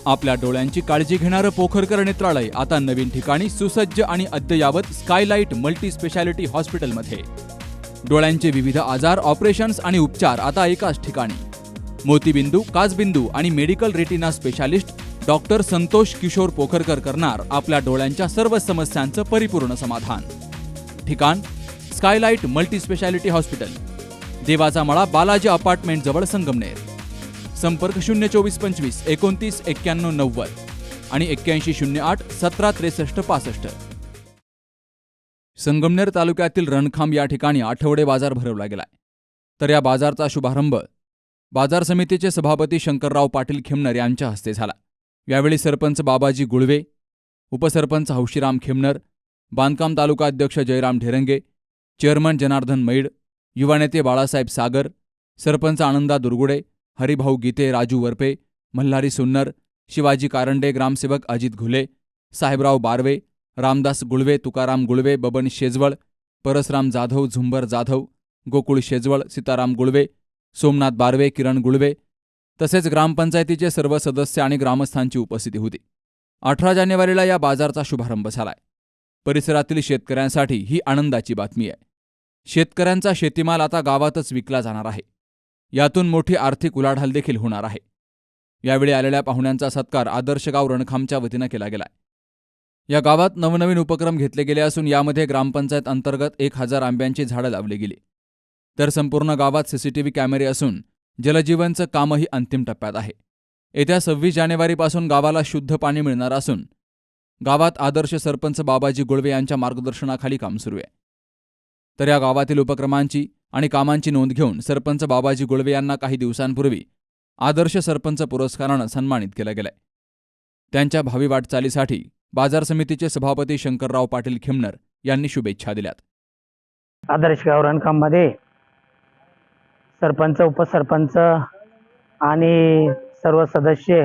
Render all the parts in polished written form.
आपल्या डोळ्यांची काळजी घेणारं पोखरकर नेत्रालय आता नवीन ठिकाणी सुसज्ज आणि अद्ययावत स्कायलाइट मल्टी स्पेशालिटी हॉस्पिटलमध्ये. डोळ्यांचे विविध आजार, ऑपरेशन्स आणि उपचार आता एकाच ठिकाणी. मोतीबिंदू, काचबिंदू आणि medical retina specialist doctor Santosh Kishor Pokharkar करणार आपल्या डोळ्यांच्या सर्व समस्यांचं परिपूर्ण समाधान. ठिकाण स्कायलाइट मल्टी स्पेशालिटी हॉस्पिटल, देवाचा मळा, बालाजी अपार्टमेंट जवळ, संगमनेर. संपर्क 02425 29 91 90 आणि 8108 17 63 65. संगमनेर तालुक्यातील रणखांब या ठिकाणी आठवडे बाजार भरवला गेलाय. तर या बाजारचा शुभारंभ बाजार समितीचे सभापती शंकरराव पाटील खेमनर यांच्या हस्ते झाला. यावेळी सरपंच बाबाजी गुळवे, उपसरपंच हौशीराम खेमनर, बांधकाम तालुका अध्यक्ष जयराम ढेरंगे, चेअरमन जनार्दन मैड, युवा नेते बाळासाहेब सागर, सरपंच आनंदा दुर्गुडे, हरिभाऊ गीते, राजू वरपे, मल्हारी सुन्नर, शिवाजी कारंडे, ग्रामसेवक अजित घुले, साहेबराव बारवे, रामदास गुळवे, तुकाराम गुळवे, बबन शेजवळ, परसराम जाधव, झुंबर जाधव, गोकुळ शेजवळ, सीताराम गुळवे, सोमनाथ बारवे, किरण गुळवे तसेच ग्रामपंचायतीचे सर्व सदस्य आणि ग्रामस्थांची उपस्थिती होती. 18 जानेवारीला या बाजारचा शुभारंभ झालाय. परिसरातील शेतकऱ्यांसाठी ही आनंदाची बातमी आहे. शेतकऱ्यांचा शेतीमाल आता गावातच विकला जाणार आहे. यातून मोठी आर्थिक उलाढाल देखील होणार आहे. यावेळी आलेल्या पाहुण्यांचा सत्कार आदर्श गाव रणखांबच्या वतीनं केला गेलाय. या गावात नवनवीन उपक्रम घेतले गेले असून यामध्ये ग्रामपंचायत अंतर्गत 1000 आंब्यांची झाडं लावली गेली. तर संपूर्ण गावात सीसीटीव्ही कॅमेरे असून जलजीवनचं कामही अंतिम टप्प्यात आहे. येत्या 26 जानेवारीपासून गावाला शुद्ध पाणी मिळणार असून गावात आदर्श सरपंच बाबाजी गुळवे यांच्या मार्गदर्शनाखाली काम सुरू आहे. तर या गावातील उपक्रमांची आणि कामांची नोंद घेऊन सरपंच बाबाजी गुळवे यांना काही दिवसांपूर्वी आदर्श सरपंच पुरस्कारानं सन्मानित केलं गेलंय. त्यांच्या भावी वाटचालीसाठी बाजार समितीचे सभापती शंकरराव पाटील खेमनर यांनी शुभेच्छा दिल्यात. आदर्श गाव रणखांबमध्ये सरपंच, उपसरपंच आणि सर्व सदस्य,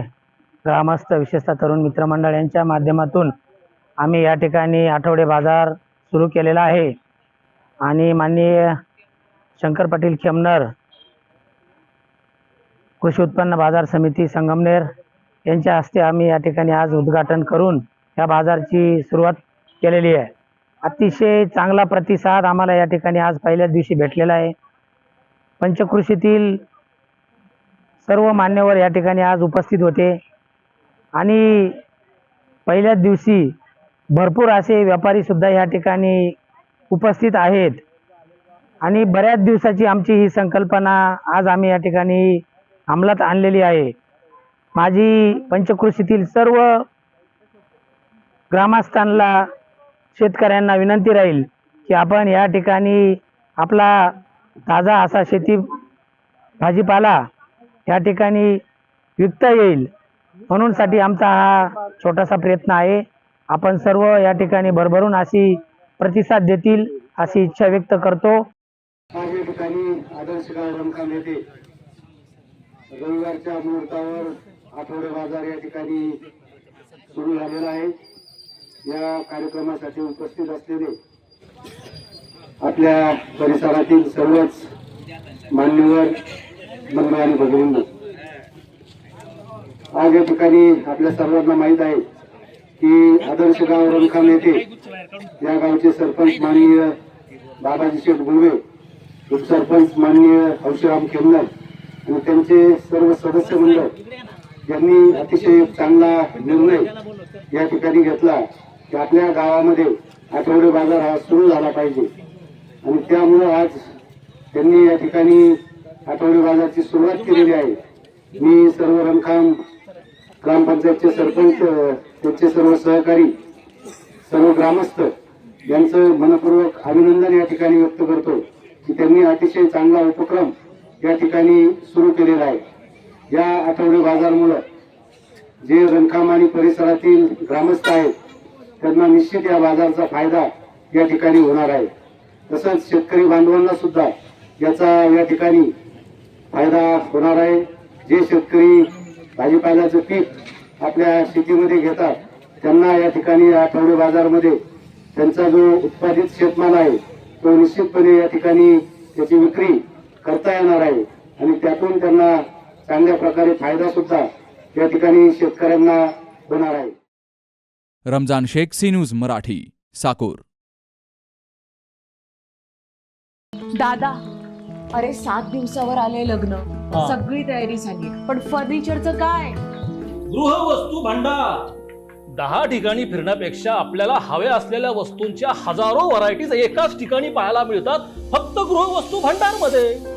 ग्रामस्थ, विशेषतः तरुण मित्रमंडळ यांच्या माध्यमातून आम्ही या ठिकाणी आठवडे बाजार सुरू केलेला आहे. आणि माननीय शंकर पाटील खेमनर, कृषी उत्पन्न बाजार समिती संगमनेर यांच्या हस्ते आम्ही या ठिकाणी आज उद्घाटन करून या बाजारची सुरुवात केलेली आहे. अतिशय चांगला प्रतिसाद आम्हाला या ठिकाणी आज पहिल्याच दिवशी भेटलेला आहे. पंचकृषीतील सर्व मान्यवर या ठिकाणी आज उपस्थित होते आणि पहिल्याच दिवशी भरपूर असे व्यापारीसुद्धा या ठिकाणी उपस्थित आहेत. आणि बऱ्याच दिवसाची आमची ही संकल्पना आज आम्ही या ठिकाणी अंमलात आणलेली आहे. माझी पंचकृषीतील सर्व ग्रामस्थांना, शेतकऱ्यांना विनंती राहील की आपण या ठिकाणी आपला ताजा असा शेती भाजीपाला या ठिकाणी विकता येईल म्हणूनसाठी आमचा हा छोटासा प्रयत्न आहे. आपण सर्व या ठिकाणी भरभरून अशी प्रतिसाद देतील अशी इच्छा व्यक्त करतो. आज या ठिकाणी आदर्श गाव रणखांब येथे रविवारच्या मुहूर्तावर आठवडे बाजार या ठिकाणी सुरू झालेला आहे. या कार्यक्रमासाठी उपस्थित असलेले आपल्या परिसरातील सर्वच मान्यवर बंधू आणि भगिनींनो, आज या ठिकाणी आपल्या सर्वांना माहीत आहे की आदर्श गाव रणखांब येथे या गावचे सरपंच माननीय बाबाजी शेठ गुळवे, उपसरपंच माननीय हौशीराम खेमनर आणि त्यांचे सर्व सदस्य मंडळ यांनी अतिशय चांगला निर्णय या ठिकाणी घेतला की आपल्या गावामध्ये आठवडे बाजार हा सुरू झाला पाहिजे. आणि त्यामुळे आज त्यांनी या ठिकाणी आठवडे बाजारची सुरुवात केलेली आहे. मी सर्व रणखांब ग्रामपंचायतचे सरपंच, त्यांचे सर्व सहकारी, सर्व ग्रामस्थ यांचं मनपूर्वक अभिनंदन या ठिकाणी व्यक्त करतो की त्यांनी अतिशय चांगला उपक्रम या ठिकाणी सुरू केलेला आहे. या आठवडे बाजारमुळे जे रणखांब आणि परिसरातील ग्रामस्थ आहेत त्यांना निश्चित या बाजाराचा फायदा या ठिकाणी होणार आहे. तसंच शेतकरी बांधवांना सुद्धा याचा या ठिकाणी फायदा होणार आहे. जे शेतकरी भाजीपाल्याचं पीक आपल्या शेतीमध्ये घेतात त्यांना या ठिकाणी आठवडे बाजारमध्ये त्यांचा जो उत्पादित शेतमाल आहे तो निश्चितपणे या ठिकाणी त्याची विक्री करता येणार आहे आणि त्यातून त्यांना चांगल्या प्रकारे फायदा सुद्धा या ठिकाणी शेतकऱ्यांना होणार आहे. Ramzan Shaikh, C news Marathi, Sakur. दादा, अरे 7 दिवसावर आले लग्न, सगळी तयारी झाली, पण फर्निचरचं काय? गृहवस्तू भांडार 10 ठिकाणी फिरण्यापेक्षा आपल्याला हव्या असलेल्या वस्तूंच्या हजारो व्हरायटीज एकाच ठिकाणी पाहायला मिळतात फक्त गृहवस्तू भांडार मध्ये.